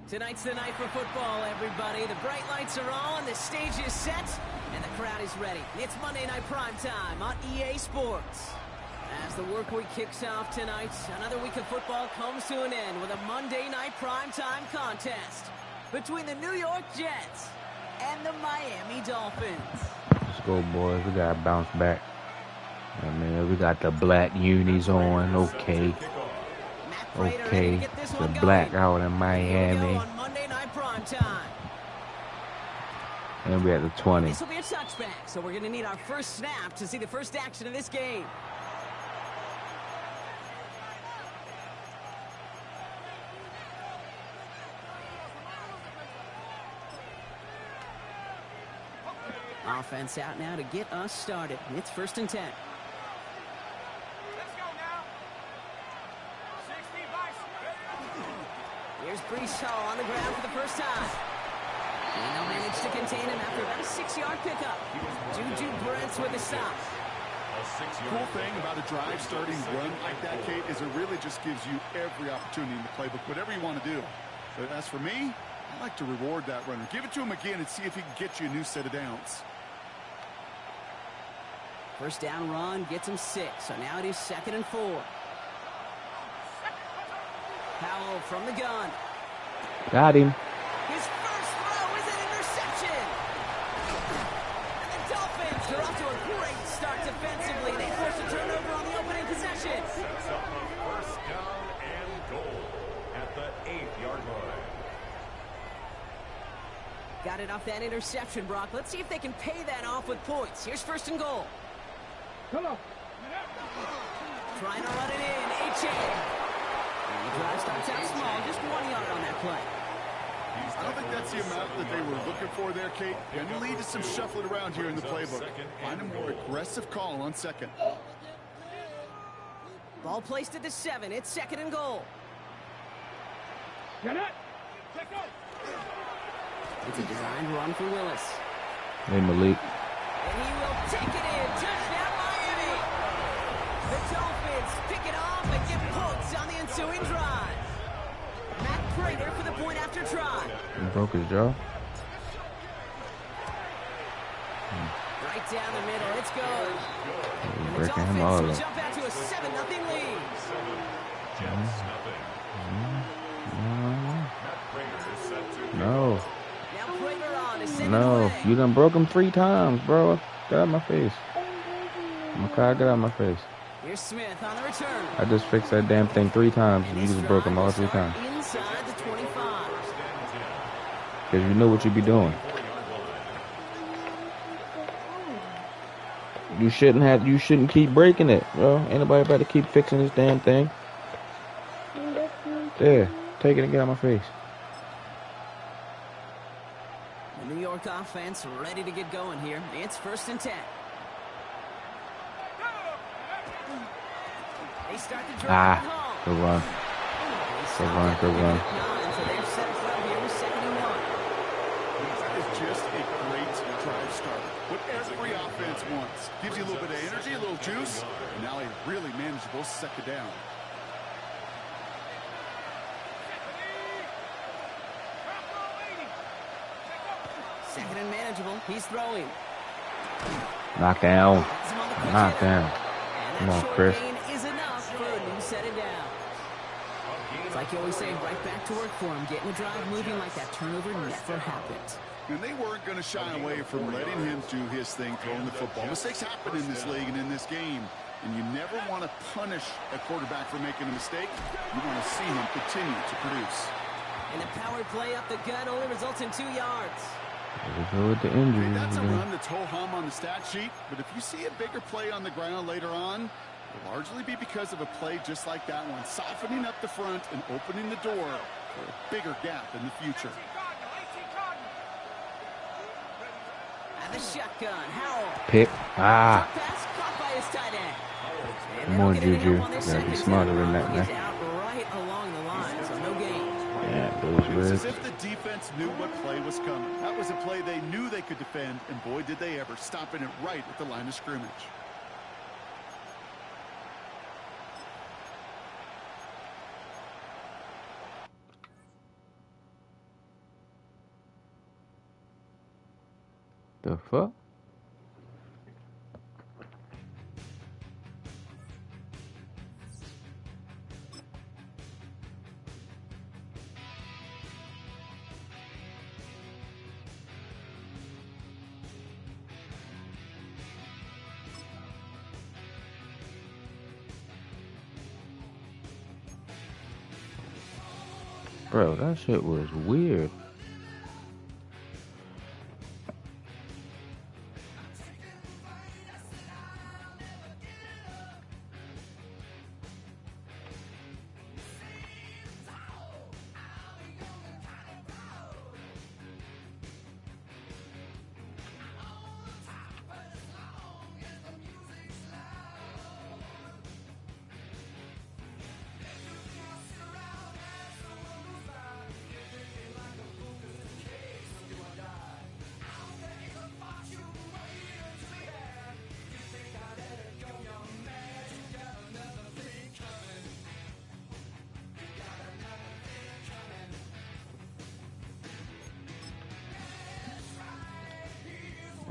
Tonight's the night for football, everybody. The bright lights are on, the stage is set, and the crowd is ready. It's Monday Night Primetime on EA Sports. As the work week kicks off tonight, another week of football comes to an end with a Monday Night Primetime contest between the New York Jets and the Miami Dolphins. Let's go, boys. We got to bounce back. I mean, we got the black unis on. Okay. Okay, the blackout in Miami. And we're at the 20. This will be a touchback, so we're going to need our first snap to see the first action of this game. Offense out now to get us started. It's 1st and 10. Here's Brees Hall on the ground for the first time. And they'll manage to contain him after about a 6-yard pickup. Juju Brents with a stop. Cool thing about a drive starting run like that, Kate, is it really just gives you every opportunity in the playbook, whatever you want to do. But as for me, I like to reward that runner. Give it to him again and see if he can get you a new set of downs. First down run gets him 6, so now it is 2nd and 4. Powell from the gun. Got him. His first throw is an interception. And the Dolphins are off to a great start defensively. They force a turnover on the opening possession. Sets up a first down and goal at the 8-yard line. Got it off that interception, Brock. Let's see if they can pay that off with points. Here's 1st and goal. Come on. Trying to run it in. H.A. The drive starts out small, just 1 yard on that play. I don't think that's the amount that they were looking for there, Kate. And you lead to some shuffling around here in the playbook. Find a more aggressive call on 2nd. Ball placed at the 7. It's 2nd and goal. Get it. It's a designed run for Willis. Hey, Malik. And he will take it in. Touchdown, Miami. The Dolphins pick it off and get points on the ensuing drive. Matt Prater for the point after try. He broke his jaw. Right down the middle. It's good. And the Breaking him all Dolphins up. jump out to a 7-0 lead. No. Now Prater on to send it No. away. You done broke him 3 times, bro. Get out of my face. Makai, get out of my face. Here's Smith on the return. I just fixed that damn thing 3 times, and you just broke him all 3 times. Inside the 25. Because you know what you be doing. You shouldn't keep breaking it, bro. Ain't nobody about to keep fixing this damn thing. There, take it and get out of my face. The New York offense ready to get going here. It's 1st and 10. They start the drive at home. Good run. Good run, good run. So they've set it up here with 2nd and 1. That is just a great drive start. What every offense wants. Gives you a little bit of energy, a little juice, and now a really manageable 2nd down. Second and manageable. He's throwing. Knockdown. Knockdown. Come on, Chris. Is enough for a new set it down. It's like you always say, right back to work for him. Getting the drive moving like that turnover never happened. And they weren't going to shy away from letting him do his thing, throwing the football. Mistakes happen in this league and in this game. And you never want to punish a quarterback for making a mistake. You want to see him continue to produce. And the power play up the gut only results in 2 yards. With the injury. That's a run that's ho-hum on the stat sheet, but if you see a bigger play on the ground later on, It'll largely be because of a play just like that one, softening up the front and opening the door for a bigger gap in the future. And the shotgun, Howell. Pick. Ah. Pass caught by his tight end. Come on, Juju. Gotta be smarter than that, man. He's out right along the line, so no gain. Yeah, those It was ribs. as if the defense knew what play was coming. That was a play they knew they could defend, and boy, did they ever, stopping it right at the line of scrimmage. The fuck? Bro, that shit was weird.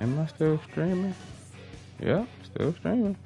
Am I still streaming? Yeah, still streaming.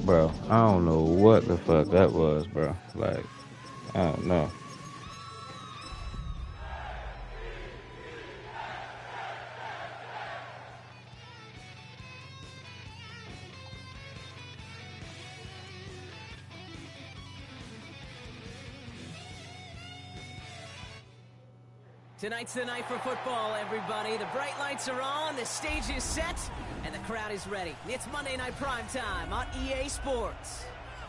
Bro, I don't know what the fuck that was, bro. Like, I don't know. Tonight's the night for football, everybody. The bright lights are on, the stage is set, and the crowd is ready. It's Monday Night Primetime on EA Sports.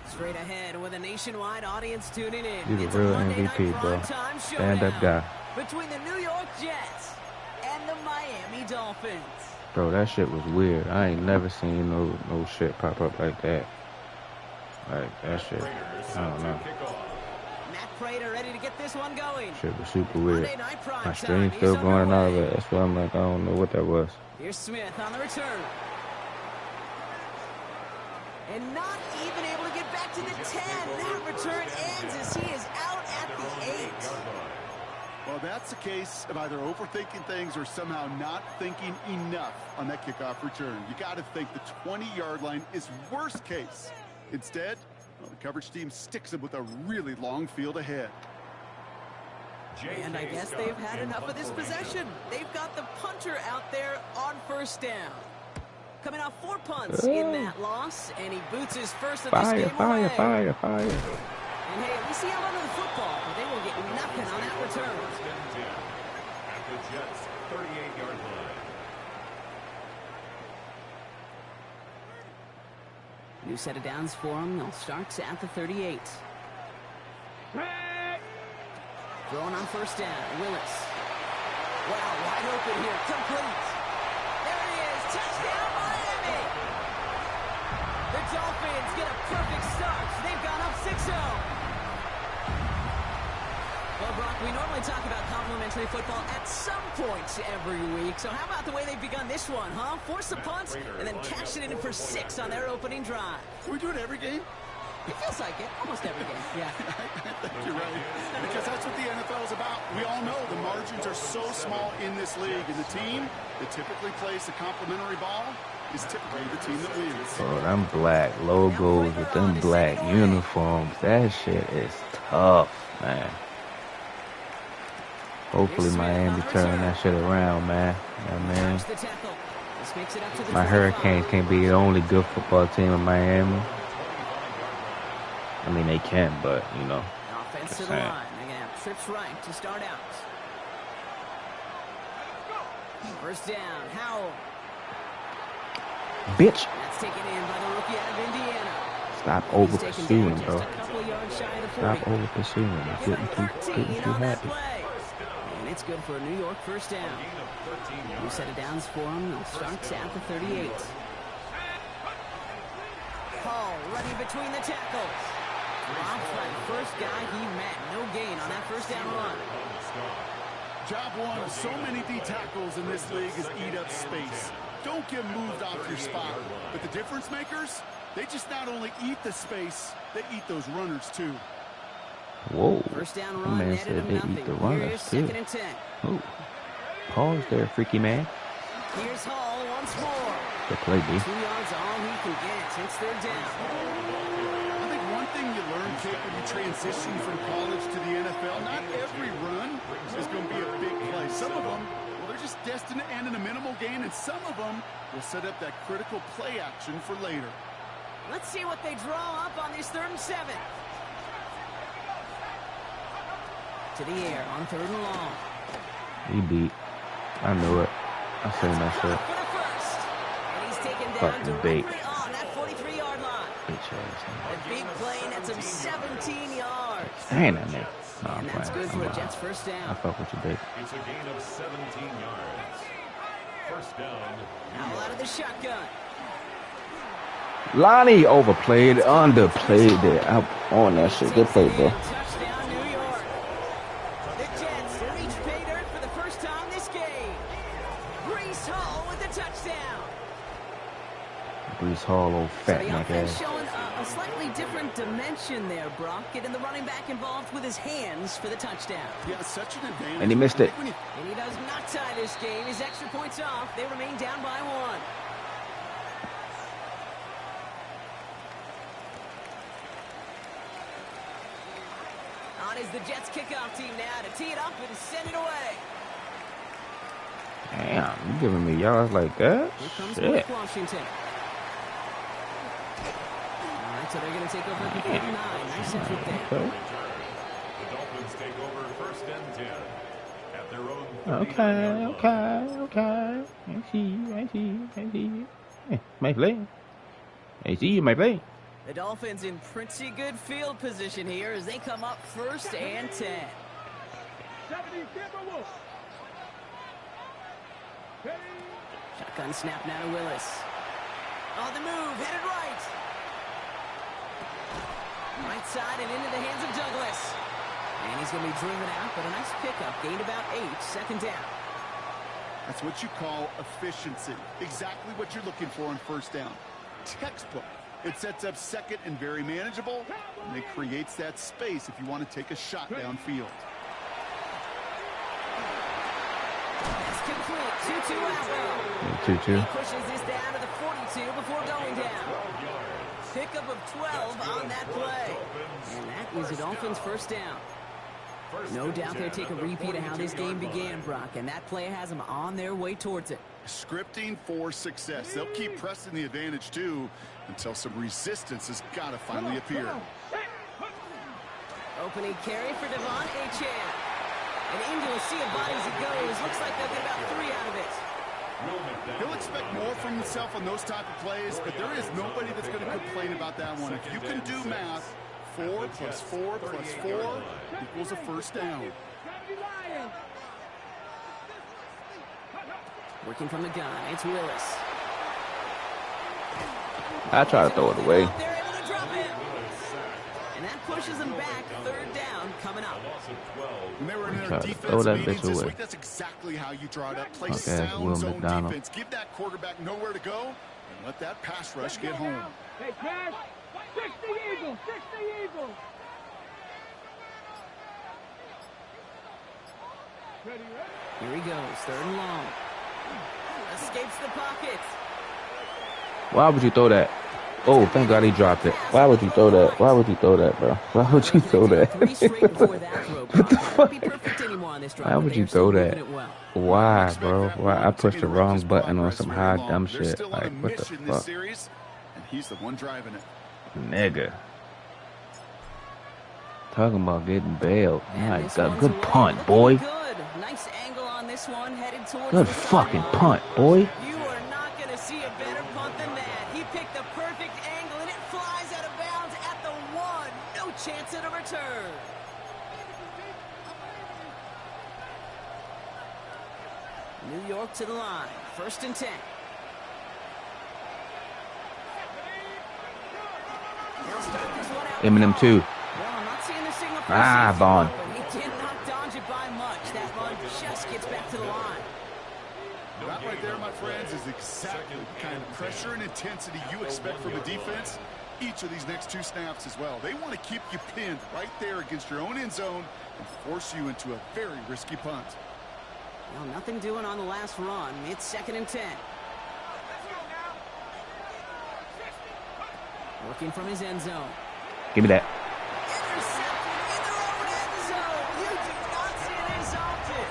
Straight ahead with a nationwide audience tuning in. He's It's a real Monday MVP, Night bro. Primetime Stand-up showdown guy. between the New York Jets and the Miami Dolphins. Bro, that shit was weird. I ain't never seen no shit pop up like that. Like, that shit, I don't know. Matt Prater ready to get this one going. Shit was super weird. Monday Night Primetime. My stream's is still going and all of underway. that. That's why I'm like, I don't know what that was. Here's Smith on the return. And not even able to get back to the 10. That return ends as he is out at the 8. Well, that's a case of either overthinking things or somehow not thinking enough on that kickoff return. You got to think the 20-yard line is worst case. Instead, well, the coverage team sticks him with a really long field ahead. And I guess they've had enough of this possession. They've got the punter out there on first down. Coming off 4 punts in that loss, and he boots his first of this game away. Fire. And hey, at least he held onto the football, but they will get nothing on that return. At the Jets' 38-yard line. New set of downs for him. They'll start at the 38. Throwing on first down, Willis. Wow, wide open here, complete. There he is, touchdown Miami! The Dolphins get a perfect start. They've gone up 6-0. only talk about complimentary football at some points every week. So how about the way they've begun this one, huh? Force a punt and then cash it in for 6 on their opening drive. Can we do it every game? It feels like it. Almost every game, yeah. I think you're right. Because that's what the NFL is about. We all know the margins are so small in this league. And the team that typically plays the complimentary ball is typically the team that wins. Oh, them black logos with them black uniforms. That shit is tough, man. Hopefully Miami turn that shit around, man. Yeah, man. My Hurricanes can't be the only good football team in Miami. I mean, they can, but, you know. Offense to the line. They're going to have trips right to start out. First down. Howell. Bitch. That's taken in by the rookie out of Indiana. Stop over pursuing, bro. Stop over pursuing. You're getting too happy. And it's good for a New York first down. New set of downs for him. He'll start at the 38. Hall running between the tackles. Drops by the first guy he met. No gain on that first down run. Job one of so many D tackles in this league is eat up space. Don't get moved off your spot. But the difference makers, they just not only eat the space, they eat those runners too. Whoa. First down The run, man said they eat the runners too. Oh. Pause there, freaky man. Here's Hall once more. Good play, B. 2 yards all he can get. It's third down. I think one thing you learn, Kate, when you transition from college to the NFL, not every run is going to be a big play. Some of them, well, they're just destined to end in a minimal gain, and some of them will set up that critical play action for later. Let's see what they draw up on this 3rd and 7. To the air on 3rd and long. He beat. I knew it. I seen that shit. Fucking bait. On that 43-yard line. Bitch ass. A big play, that's him 17 yards. Dang that nigga. No, I'm And that's playing. good for a Jets first I down. fuck with you, babe. It's a gain of 17 yards. First down. Howell out of the shotgun. Lonnie overplayed, underplayed it. I'm on that shit. Good play, bro. Touchdown, New York. The Jets reach pay dirt for the first time this game. Breece Hall with the touchdown. Breece Hall, old fat So the neck offense ass. showing a slightly different dimension there, Brock. Getting the running back involved with his hands for the touchdown. Yeah, such an advantage. And he missed it. And he does not tie this game. His extra points off. They remain down by 1. On is the Jets kickoff team now to tee it up and send it away. Damn, you giving me yards like that? Here comes Shit. North Washington. All right, so they're going to take over at the 49. Nice effort there. Okay. The Dolphins take over 1st and 10 at their own Okay. I see you. Hey, my play. I see you, my play. The Dolphins in pretty good field position here as they come up 1st and 10. Shotgun snap now to Willis. On the move, headed right. Right side and into the hands of Douglas. And he's going to be driven out, but a nice pickup. Gained about 8, 2nd down. That's what you call efficiency. Exactly what you're looking for on 1st down. Textbook. It sets up 2nd and very manageable, and it creates that space if you want to take a shot downfield. That's complete. 2-2 out. 2-2. He pushes this down to the 42 before going down. Pickup of 12 on that play. And that is the Dolphins' first down. No doubt they'll take a repeat of how this game began, Brock, and that play has them on their way towards it. Scripting for success. They'll keep pressing the advantage, too, until some resistance has got to finally appear. Opening carry for Devon Achane. And into a sea of bodies it goes. Looks like they'll get about 3 out of it. He'll expect more from himself on those type of plays, but there is nobody that's going to complain about that one. If you can do math, 4 plus 4 plus 4 equals a first down. Working from the gun, it's Willis. I try to throw it away. They're able to drop him. And that pushes them back. Third down coming up. When they were in their Throw defense that meetings bitch this away. week, that's exactly how you draw it up. Play Okay, sound Will zone McDonald. defense. Give that quarterback nowhere to go, and let that pass rush get home. Hey, Cash, 60 Eagles, 60 Eagles. Here he goes, third and long. Escapes the pocket. Why would you throw that? Oh, thank God he dropped it. Why would you throw that? Why would you throw that, bro? Why would you throw that? Why would you throw that? Why, bro? Why? I pushed the wrong button on some high dumb shit. Like, what the fuck? And he's the one driving it. Nigga. Talking about getting bailed. My God, good punt, boy. Nice angle on this one, headed towards Good the fucking sideline. punt, boy. You are not going to see a better punt than that. He picked the perfect angle, and it flies out of bounds at the 1. No chance at a return. New York to the line. First and 10. He'll start this one out. Eminem 2. Well, I'm not seeing the signal for Ah, safety, Vaughn. but he did not dodge it by much. That run just gets back to the line. That right there, my friends, is exactly the kind of pressure and intensity you expect from a defense. Each of these next 2 snaps as well. They want to keep you pinned right there against your own end zone and force you into a very risky punt. Well, nothing doing on the last run. It's second and 10. Working from his end zone. Give me that. Intercepted in their own end zone. You do not see this often.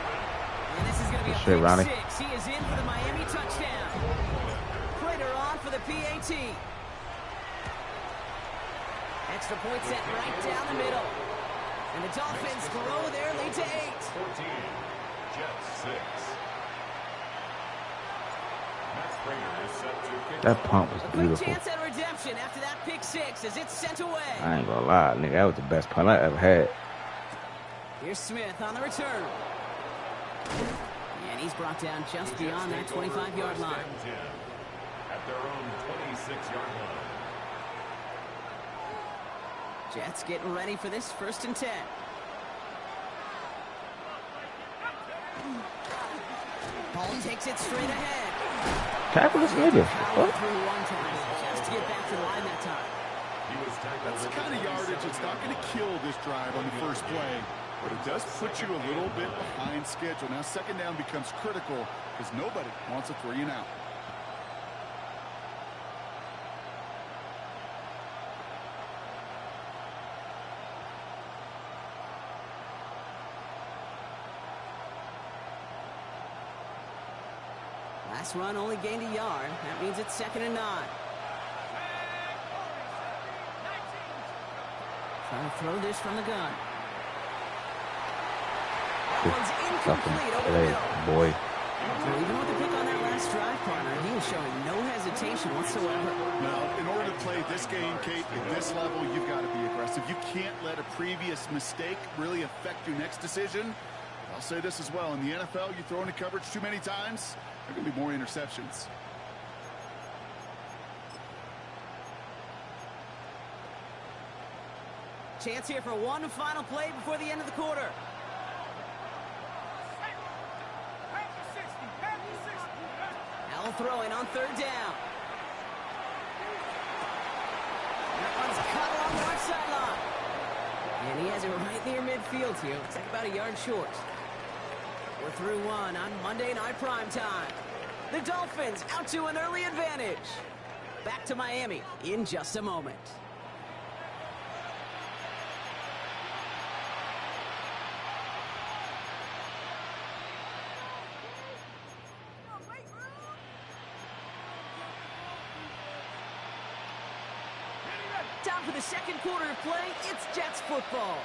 And this is going to be Good a shit, pick Ronnie. 6. He is in for the Miami touchdown. Prater on for the PAT. Extra point set right down the middle. And the Dolphins grow their lead to 8. 14, Jets 6. That punt was A quick beautiful. chance at redemption after that pick 6 as it's sent away. I ain't gonna lie, nigga. That was the best punt I ever had. Here's Smith on the return. And he's brought down just beyond that 25-yard line. At their own 26-yard line. Jets getting ready for this first and 10. Ball takes it straight ahead. Tackle this nigga. Power What? through one time, just to get back to the line that time. That's the kind of yardage that's not going to kill this drive on the first play, but it does put you a little bit behind schedule. Now second down becomes critical because nobody wants a 3 and out. Last run only gained a yard. That means it's second and 9. Trying to throw this from the gun. That one's Fucking incomplete over the play, middle. boy. So even with the pick on that last drive, partner, he was showing no hesitation whatsoever. Now, in order to play this game, Kate, at this level, you've got to be aggressive. You can't let a previous mistake really affect your next decision. I'll say this as well. In the NFL, you throw into coverage too many times, there are going to be more interceptions. Chance here for one final play before the end of the quarter. Allen throwing on third down. That one's cut along the right sideline. And he has it right near midfield here. Looks like about a yard short. We're through one on Monday Night Primetime. The Dolphins out to an early advantage. Back to Miami in just a moment. Time for the second quarter of play. It's Jets football.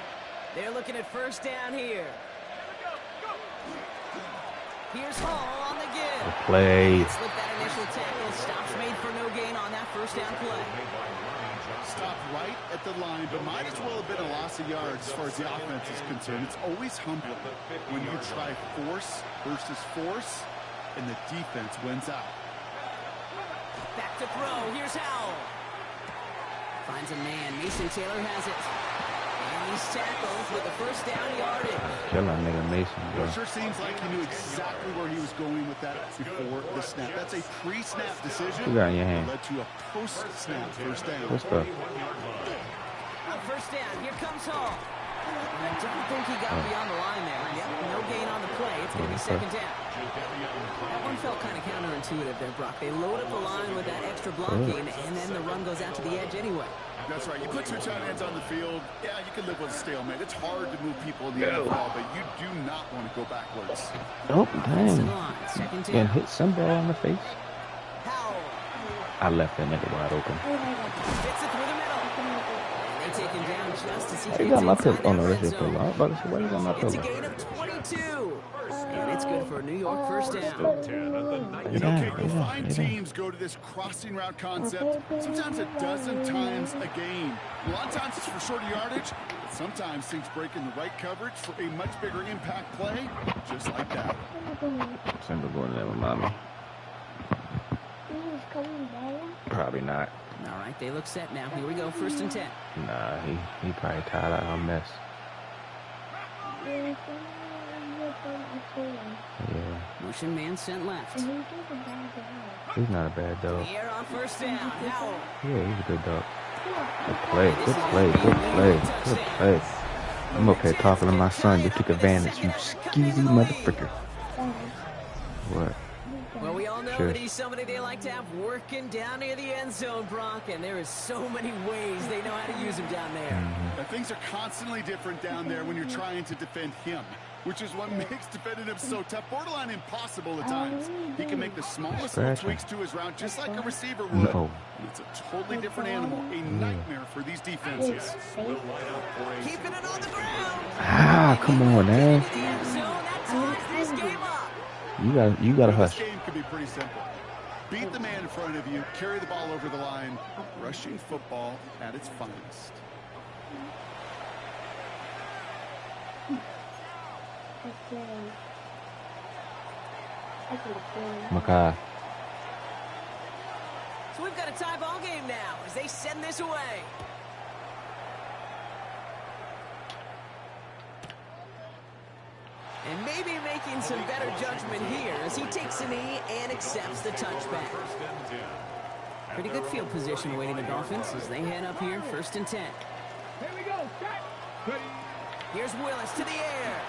They're looking at first down here. Here's Hall on the give. Play. Slip that initial tackle. Stops made for no gain on that first down play. Stop right at the line, but might as well have been a loss of yards as far as the offense is concerned. It's always humbling when you try force versus force, and the defense wins out. Back to throw. Here's Howell. Finds a man. Mason Taylor has it. And he's tackled with the first down yardage. Kill that nigga Mason, bro. It sure seems like he knew exactly where he was going with that before the snap. That's a pre-snap decision. You got in your hand. Led to a post-snap first down. What's up? First down. Here comes Hall. I don't think he got beyond the line there. Yep, no gain on the play. It's going to be second down. That one felt kind of counterintuitive there, Brock. They load up the line with that extra blocking, and then the run goes out to the edge anyway. That's right. You put two tight ends on the field, yeah, you can live with a stalemate. It's hard to move people in the NFL, but you do not want to go backwards. Oh, dang. Getting hit some ball on the face. I left that nigga wide open. They got my pillow. Oh, no, that's your pillow. I was about to say, why you got my pillow? It's a gain of 22. And it's good for a New York first down. You know, Kate, you'll find teams go to this crossing route concept sometimes a dozen times a game. A lot of times it's for shorter yardage, but sometimes things break in the right coverage for a much bigger impact play, just like that. Simba going there with mommy. Probably not. All right, they look set now. Here we go, first and 10. Nah, he probably tired out of a mess. Yeah. Motion man sent left. He's not a bad dog. The air on first down. Howell. Yeah, he's a good dog. Good play, good play, good play, good play. I'm up here talking to my son. You took advantage, you skeezy motherfucker. What? Well, we all know that he's somebody they like to have working down near the end zone, Brock, and there is so many ways they know how to use him down there. Now, things are constantly different down there when you're trying to defend him, which is what makes defending him so tough, borderline impossible at times. He can make the smallest little tweaks to his route just like a receiver would. No. It's a totally different animal, a nightmare for these defenses. Keeping it on the ground. Ah, come on, man. The end zone, that ties this game up. You gotta hush. This game can be pretty simple. Beat the man in front of you, carry the ball over the line, rushing football at its finest. Makai. So we've got a tie ball game now as they send this away. And maybe making some better judgment here as he takes a knee and accepts the touchback. Pretty good field position awaiting the Dolphins as they head up here, first and 10. Here we go. Here's Willis to the air.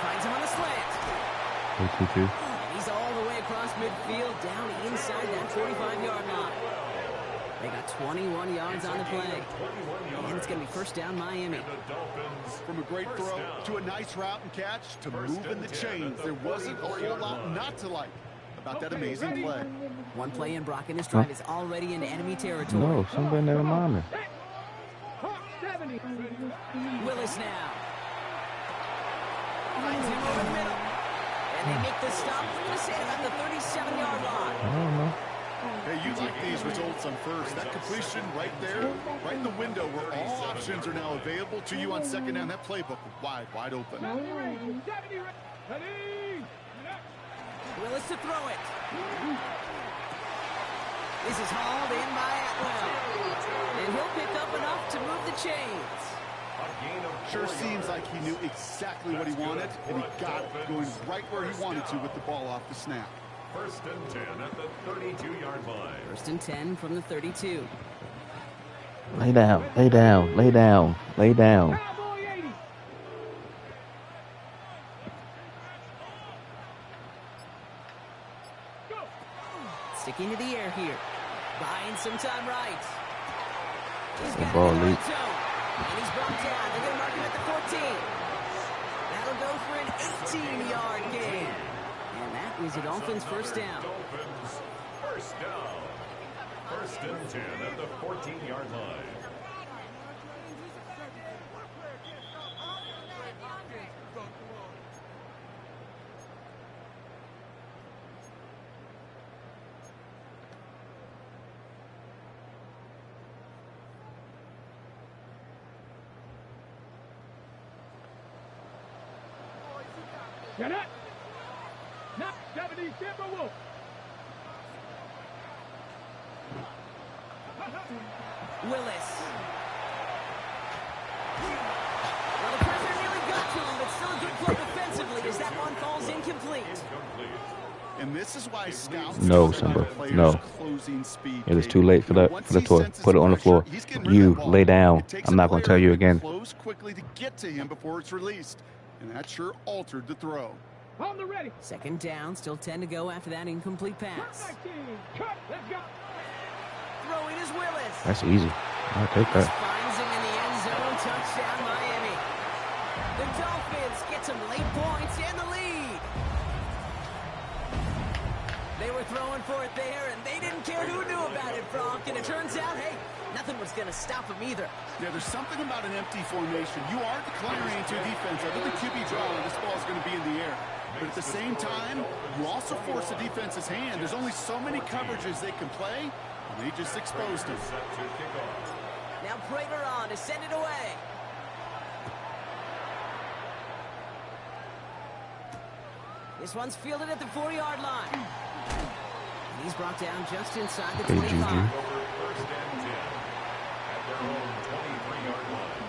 Finds him on the slant. 2-2. And he's all the way across midfield, down inside that 45-yard line. They got 21 yards on the play. And it's going to be first down Miami. From a great throw to a nice route and catch to moving the chains, there wasn't a whole lot not to like about that amazing play. One play in Brock, and this drive is already in enemy territory. No, somebody never mind me. Willis now. Finds him over the middle. And they make the stop. We're going to say about the 37-yard line. I don't know. Hey, you like these results on first. That completion right there, right in the window where all options are now available to you on second down. That playbook wide open. Willis to throw it. This is hauled in by Atwell. And he'll pick up enough to move the chains. Sure seems like he knew exactly what he wanted, and he got it, going right where he wanted to with the ball off the snap. First and 10 at the 32-yard line. First and 10 from the 32. Lay down, lay down, lay down, lay down. Sticking to the air here. Buying some time right. He's The got ball it in the leak. red zone. And he's brought down. They're going to mark him at the 14. That'll go for an 18-yard gain. And that is the Dolphins' first down. Dolphins first down. First and 10 at the 14-yard line. Get it. Not 70 Timberwolf. Willis. Well, the pressure nearly got to him, but still a good play defensively as that one falls incomplete. And this is why scouts No, Simba. No. It is too late for the toy. Put it on the floor. You lay down. I'm not going to tell you again. Close quickly to get to him before it's released, and that sure altered the throw. On the ready. Second down, still 10 to go after that incomplete pass. Cut. Let's go. Throwing is Willis. That's easy. I'll take that. Finds him in the end zone. Touchdown, Miami. The Dolphins get some late points and the lead. They were throwing for it there, and they didn't care who knew about it, Frank. And it turns out, hey, nothing was going to stop them either. Yeah, there's something about an empty formation. You are declaring into defense. Other than QB draw, this ball is going to be in the air. But at the same time, you also force the defense's hand. There's only so many coverages they can play, and they just exposed him. Now Prater on to send it away. This one's fielded at the 4-yard line. And he's brought down just inside the 25. Juju. First and 10 at their own 23-yard line.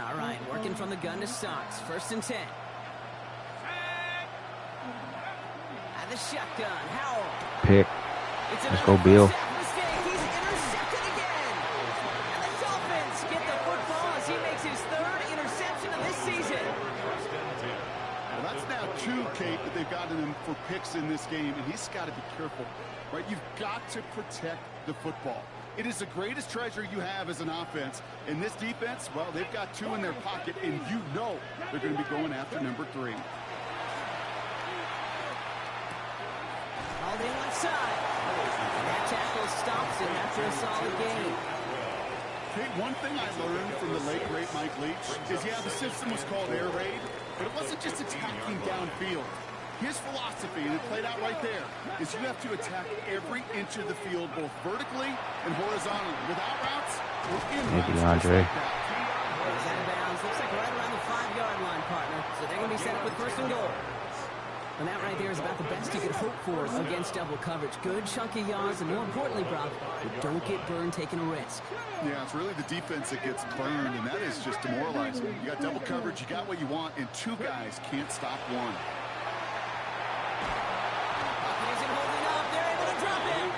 All right, working from the gun to start. First and 10. And the shotgun, Howell. Pick. It's Let's another go, Bill. first half mistake. He's intercepted again. And the Dolphins get the football as he makes his third interception of this season. Well, that's now 2, Kate, that they've gotten him for picks in this game, and he's got to be careful, right? You've got to protect the football. It is the greatest treasure you have as an offense. And this defense, well, they've got 2 in their pocket, and you know they're going to be going after number 3. All the left side. And that tackle stops him after a solid game. Kate, one thing I learned from the late, great Mike Leach is, yeah, the system was called air raid, but it wasn't just attacking downfield. His philosophy, and it played out right there, is you have to attack every inch of the field, both vertically and horizontally, without routes or in routes. Thank you, Andre. He's out of bounds. Looks like right around the 5-yard line, partner. So they're going to be set up with first and goal. And that right there is about the best you could hope for against double coverage. Good chunky yards, and more importantly, Brock, you don't get burned taking a risk. Yeah, it's really the defense that gets burned, and that is just demoralizing. You got double coverage, you got what you want, and 2 guys can't stop one. Isn't holding up. They're able to drop him.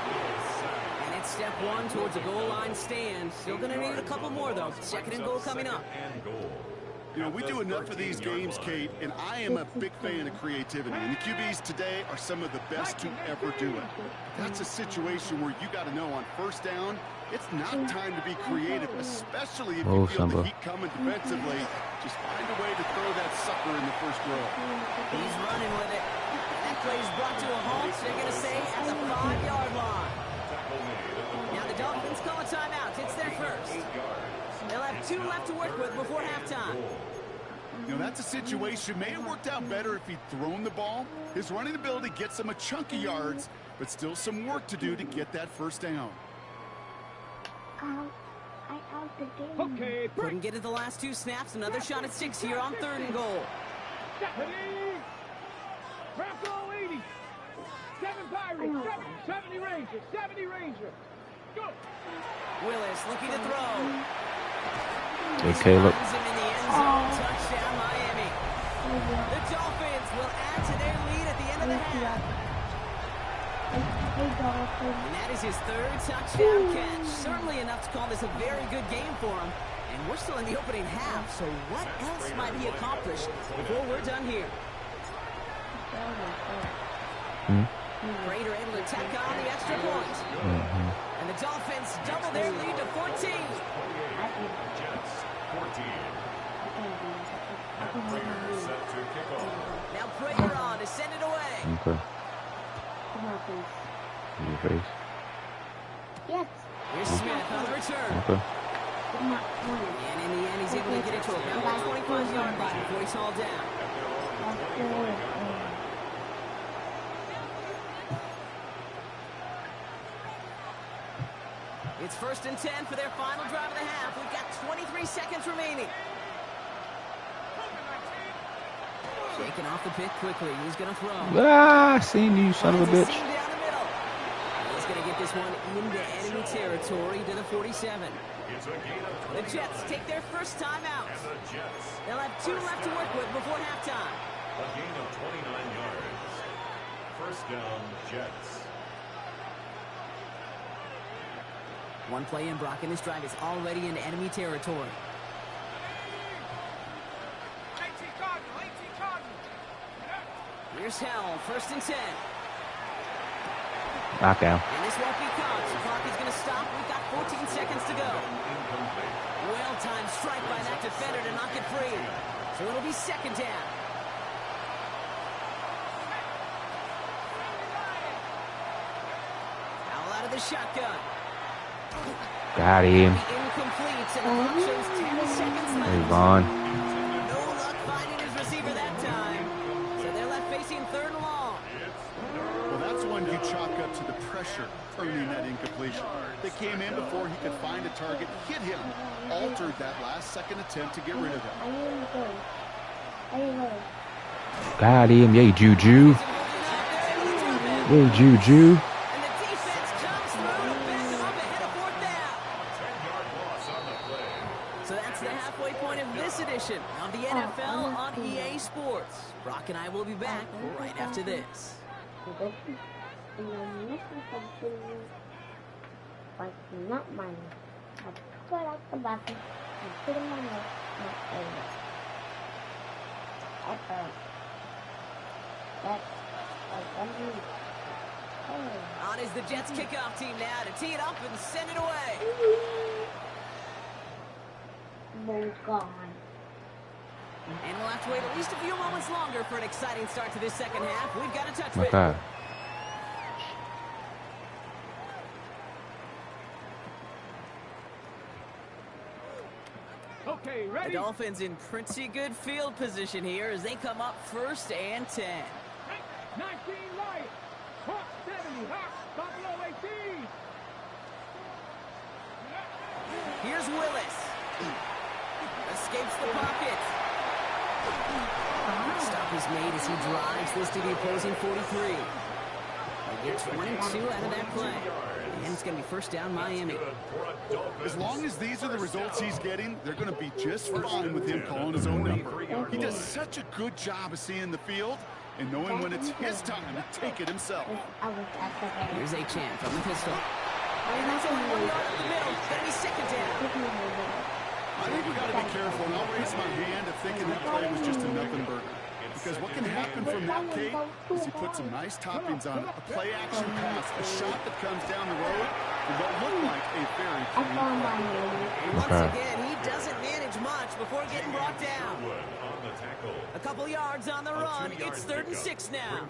And it's step 1 towards a goal line stand. Still going to need a couple more, though. Second and goal coming up. You know, we do enough of these games, Kate, and I am a big fan of creativity. And the QBs today are some of the best to ever do it. That's a situation where you got to know on first down, it's not time to be creative, especially if you feel the heat coming defensively. Just find a way to throw that sucker in the first row. He's running with it. That play is brought to a halt. They're going to say at the 5-yard line. Now the Dolphins call a timeout. It's their first. They'll have 2 left to work with before halftime. You know, that's a situation. May have worked out better if he'd thrown the ball. His running ability gets him a chunk of yards, but still some work to do to get that first down. Okay, break. Couldn't get it the last 2 snaps. Another shot at 6 here on 3rd and goal. Ready. Bronco 80. 7 Pirates. 70 Ranger. 70 Ranger. Go. Willis looking to throw. Hey, Caleb. Finds him in the end zone. Touchdown, Miami. The Dolphins will add to their lead at the end of the half. And that is his 3rd touchdown catch. Certainly enough to call this a very good game for him. And we're still in the opening half, so what else might he accomplish before we're done here? Prater able to tack on the extra point. And the Dolphins double their lead to 14. Jets 14. Set to kick off. Now Prater on to send it away. Okay. In your face. Yes. Here's Smith on the return. Okay. And in the end, he's able to get it to about the 25-yard line before he's hauled down. It's 1st and 10 for their final drive of the half. We've got 23 seconds remaining. Shaking off the pick quickly. He's going to throw. Ah, I seen you, son of a bitch. He's going to get this one into enemy territory to the 47. The Jets take their first time out. They'll have 2 left to work with before halftime. A gain of 29 yards. First down, Jets. One play in, Brock, and this drive is already in enemy territory. Here's Hell, 1st and 10. Knockdown. And this won't be caught. The clock is going to stop. We've got 14 seconds to go. Well-timed strike by that defender to knock it free. So it'll be 2nd down. Foul out of the shotgun. Got him. Incomplete, and the clock shows 10 seconds left. Hey, Vaughn. No luck finding his receiver that time. So they're left facing 3rd and long. Well, that's one you chalk up to the pressure earning that incompletion. They came in before he could find a target, hit him, altered that last-second attempt to get rid of him. Got him. Yay, Juju. Yay, Juju. And the defense comes through to back him up ahead of 4th down. 10-yard loss on the play. So that's the halfway point of this edition of the NFL on EA Sports. Brock and I will be back right after this. But not mine. I put out the button and put in my mouth, not over. That's On is the Jets kickoff team now to tee it up and send it away. Ball's gone. And we'll have to wait at least a few moments longer for an exciting start to this 2nd half. We've got a touch My with. God. Okay, The ready? Dolphins in pretty good field position here as they come up 1st and 10. 19 right. Hawk 70. Hawk. Buffalo 18. Here's Willis. Escapes the pocket. Stop is made as he drives this to the opposing 43. They get 22 out of that play. And it's going to be 1st down Miami. As long as these are the results he's getting, they're going to be just fine with him calling his own number. He does such a good job of seeing the field and knowing when it's his time to take it himself. Here's Achane from the pistol. And that's only 1 yard up the middle. It's going to be 2nd down. I think we got to be careful, and I'll raise my hand at thinking that play was just a nothing burger. Because what can happen from that, Kate, is he puts some nice toppings on it. A play-action pass, a shot that comes down the road, and what looked like a very clean play. Once again, he doesn't manage much before getting brought down. A couple yards on the run. It's 3rd and 6 now.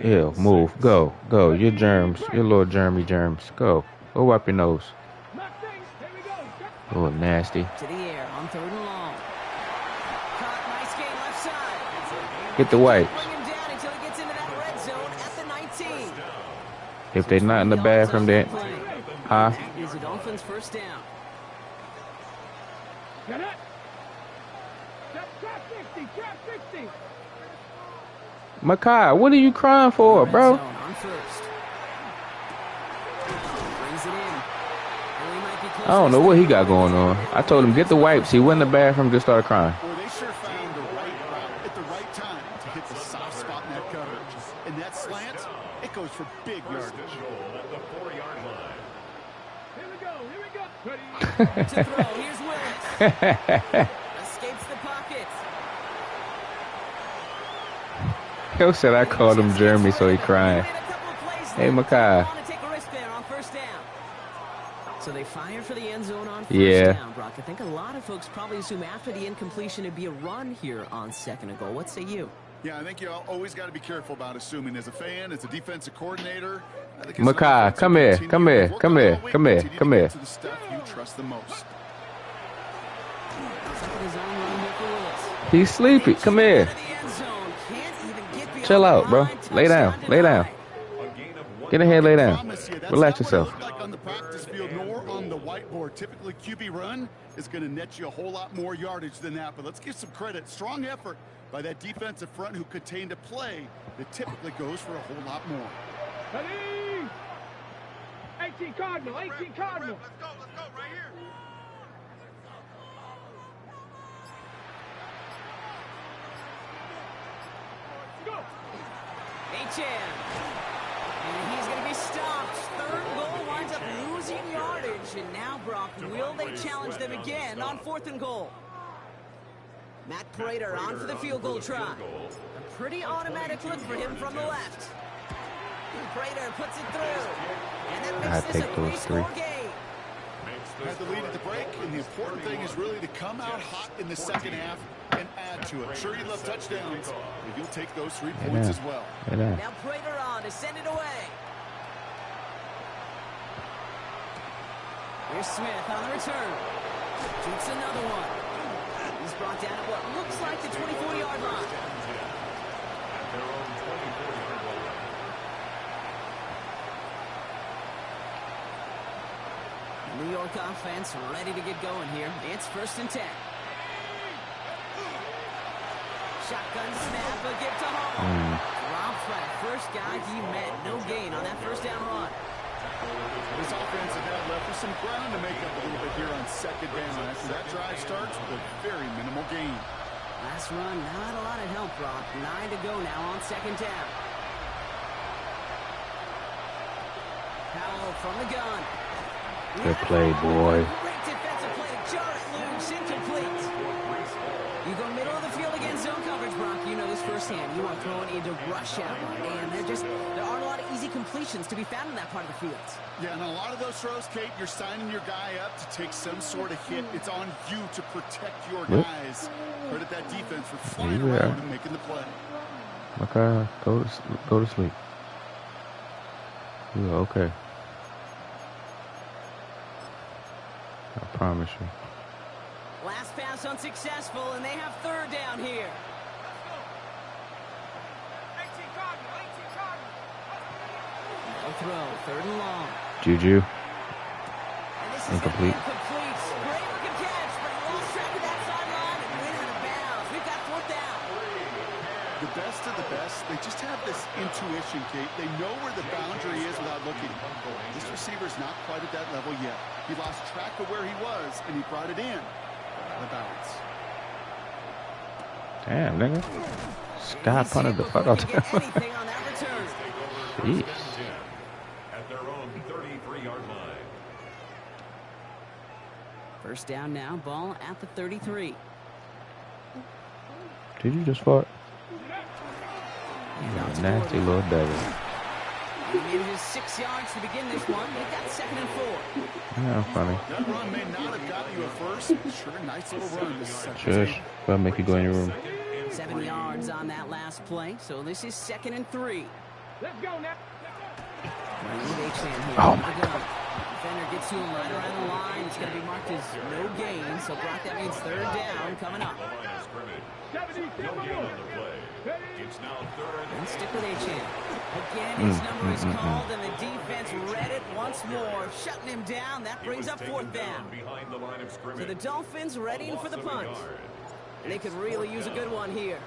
Ew, move. Go. Go. Your germs. Your little germy germs. Go. Go wipe your nose. Oh, nasty. To the air on 3rd and long. Caught, nice gain left side. Get the wipes. Bring him down until he gets into that red zone at the 19. If they're not in the bathroom, then... Huh? Is the Dolphins' 1st down. Get it. Trap 60. Trap 60. Makai, what are you crying for, bro? Red zone on 1st. Brings it in. Well, he might be close I don't know what he got going on. I told him, get the wipes. He went in the bathroom, just started crying. Boy, they sure found the right route at the right time to hit the soft spot in that coverage. And that slant, it goes for big yardage. At the 4-yard line. Here we go. Here we go. Ready. to throw. Here's Willis. Escapes the pocket. He said I called him Jeremy, so he crying. Hey, Makai. So they fire for the end zone on 1st down, Brock. I think a lot of folks probably assume after the incompletion it'd be a run here on 2nd and goal. What say you? Yeah, I think you always got to be careful about assuming. As a fan, as a defensive coordinator, I think Makai, come here, come here, come here, come here, come here. To the stuff you trust the most. He's sleepy. Come here. Chill out, bro. Lay down. Lay down. Get ahead, lay down. Relax yourself. Like on the practice field, nor on the whiteboard. Typically, QB run is going to net you a whole lot more yardage than that. But let's give some credit. Strong effort by that defensive front who contained a play that typically goes for a whole lot more. Ready? 18 Cardinal, 18 Cardinal. Let's go right here. Go. HM. And he's going to be stopped. Third goal winds up losing yardage. And now, Brock, will they challenge them again on 4th and goal? Matt Prater on for the field goal try. A pretty automatic look for him from the left. Prater puts it through. And that makes this a 3-score game. Had the lead at the break, and the important thing is really to come out hot in the second half and add to it. Sure, you love touchdowns, but you'll take those 3 points as well. Now Prater on to send it away. Here's Smith on the return. Shoots another one. He's brought down at what looks like the 24-yard line. At their own 24-yard line. New York offense ready to get going here. It's 1st and 10. Shotgun snap, a give to Hall. Rob Fred, first guy he met. No gain on that first down run. This offense has had left with some ground to make up a little bit here on 2nd down. After that drive starts with a very minimal gain. Last run, not a lot of help, Brock. 9 to go now on 2nd down. Powell from the gun. Good play, boy. Great defensive play to jar it loose, incomplete. You go middle of the field against zone coverage, Brock. You know this firsthand. You are throwing into rush hour, and there aren't a lot of easy completions to be found in that part of the field. Yeah, and a lot of those throws, Kate, you're signing your guy up to take some sort of hit. It's on you to protect your guys. Credit that defense for flying around and making the play. Okay, go to sleep. Yeah, okay. I promise you. Last pass unsuccessful, and they have 3rd down here. No throw, 3rd and long. Juju. And this is Incomplete. Incomplete. Great looking catch, but he lost track of that sideline and went out of bounds. We've got 4th down. The best of the best, they just have this intuition, Kate. They know where the boundary is without looking. This receiver's not quite at that level yet. He lost track of where he was, and he brought it in. Out of bounds. Damn, nigga. Sky punted the fuck out of him. Anything on that return. Jeez. At their own 33-yard line. 1st down now, ball at the 33. Did you just fart? Nasty little devil. He made it 6 yards to begin this one. They've got 2nd and 4. Yeah, funny. That run may not have gotten you a first. Sure, nice little run. This second. Shush. Gotta make you go in your room. 7 yards on that last play, so this is 2nd and 3. Let's go now. Oh, my God. Defender gets to him right around the line. It's going to be marked as no gain, so Brock, that means 3rd down coming up. The line of scrimmage. 70, No gain on the play. It's now 3rd. And stick with Achane. Again, his number is called, and the defense read it once more, shutting him down. That brings up 4th down. Behind the line of scrimmage. So the Dolphins readying for the punt. And they could really use a good one here.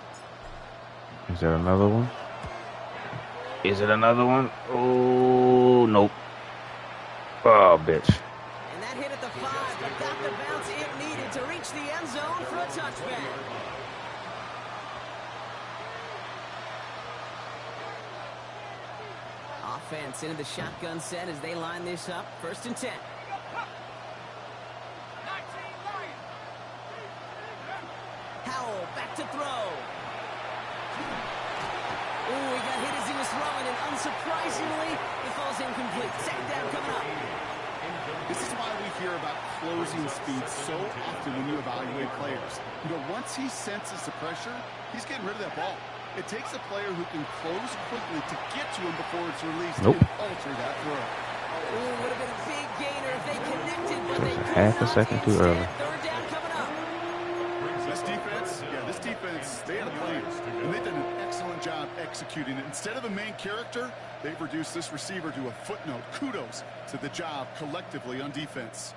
Is that another one? Is it another one? Oh, nope. Oh, bitch. And that hit at the 5, but got the bounce it needed to reach the end zone for a touchback. Offense into the shotgun set as they line this up. 1st and 10. Howell back to throw. Ooh, he got hit as he was throwing, and unsurprisingly, it falls incomplete. 2nd down coming up. This is why we hear about closing speed so often when you evaluate players. You know, once he senses the pressure, he's getting rid of that ball. It takes a player who can close quickly to get to him before it's released and alter that throw. Ooh, would have been a big gainer if they connected, but they could half a not. second too Instead, early. 3rd down coming up. This defense, they had a plan, and they did an excellent job executing it. Instead of a main character, they've reduced this receiver to a footnote. Kudos to the job collectively on defense.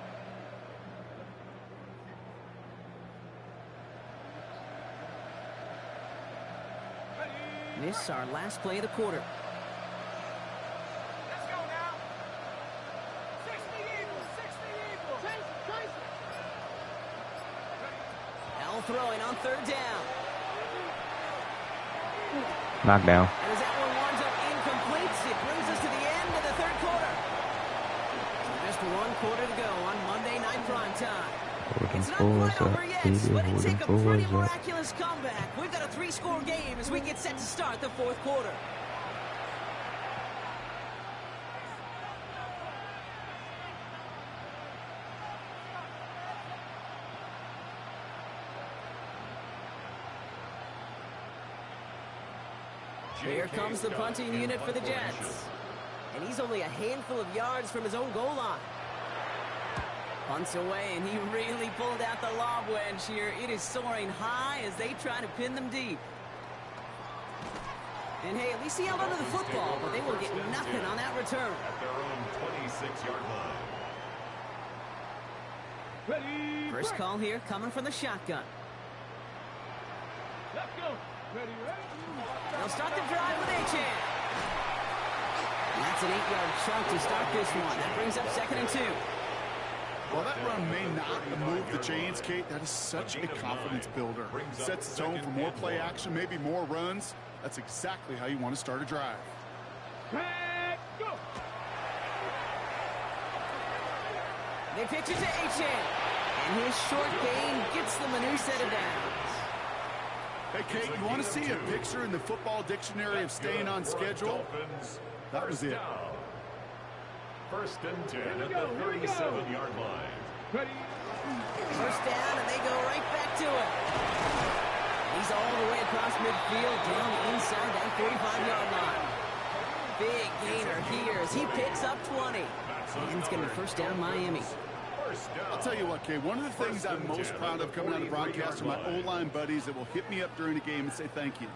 This is our last play of the quarter. Let's go now. 60 Eagles, 60 Eagles. Chase it. L throwing on third down. Knockdown. And as that one winds up incomplete, it brings us to the end of the third quarter. So just one quarter to go on Monday Night Primetime. It's not quite over yet, but it take a pretty miraculous comeback. We've got a 3-score game as we get set to start the fourth quarter. Here comes the punting unit for the Jets. And he's only a handful of yards from his own goal line. Punts away, and he really pulled out the lob wedge here. It is soaring high as they try to pin them deep. And hey, at least he held onto the football, but they will get nothing on that return. At their own 26-yard line. Ready. First call here coming from the shotgun. Let's go. Ready. They'll start the drive with A-Chan. That's an 8-yard chunk to start this one. That brings up 2nd and 2. Well, that run may not move the chains, Kate. That is such a confidence builder. Sets the tone for more play action, maybe more runs. That's exactly how you want to start a drive. Go. They pitch it to A-Chan. And his short gain gets them a new set of downs. Hey, Kate, you want to see a picture in the football dictionary of staying on schedule? That was it. First and 10 at the 37-yard line. Ready. First down, and they go right back to it. He's all the way across midfield, down inside that 45-yard line. Big gainer here as he picks up 20. And it's going to be first down Miami. I'll tell you what, Kay, one of the things I'm most proud of coming out of broadcast are my O-line buddies that will hit me up during the game and say thank you.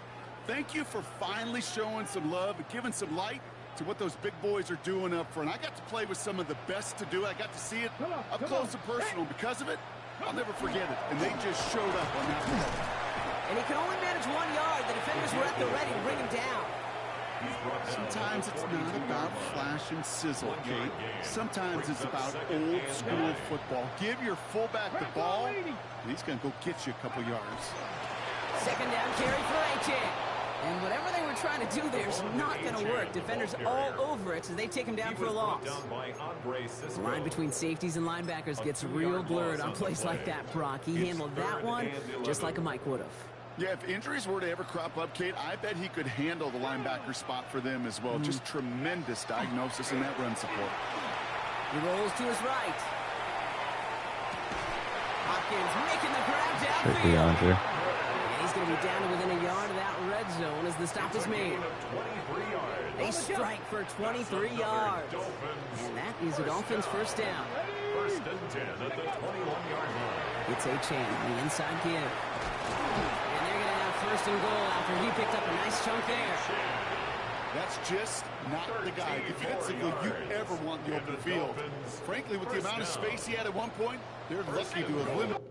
Thank you for finally showing some love and giving some light to what those big boys are doing up front. I got to play with some of the best to do it. I got to see it up close and personal. Because of it, I'll never forget it. And they just showed up on that one. And he can only manage 1 yard. The defenders were at the ready to bring him down. Sometimes it's not about flash and sizzle, Kate. Sometimes it's about old school football. Give your fullback the ball, and he's going to go get you a couple yards. Second down carry for A-Chan. And whatever they were trying to do there is not going to work. Defenders all over it, so they take him down for a loss. The line between safeties and linebackers gets real blurred on plays like that, Brock. He handled that one just like a Mike would have. Yeah, if injuries were to ever crop up, Kate, I bet he could handle the linebacker spot for them as well. Just tremendous diagnosis in that run support. He rolls to his right. Hopkins making the grab downfield. And he's going to be down to within a yard of that red zone as the stop is made. They strike for 23 yards. And that is the Dolphins' first down. First and 10 at the 21-yard line. It's A-Chan, the inside give. And they're going to have first and goal after he picked up a nice chunk there. That's just not the guy defensively you ever want in the open field. Frankly, with the amount of space he had at one point, they're lucky to have limited.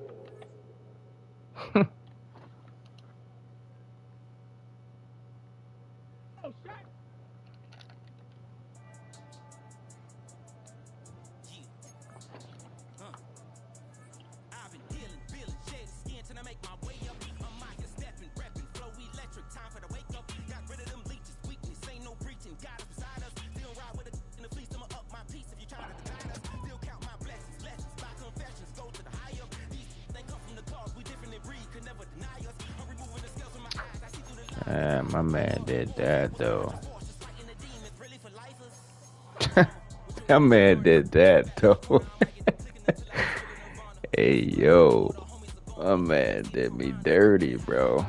My man did that though. My man did that though. Hey yo, my man did me dirty, bro.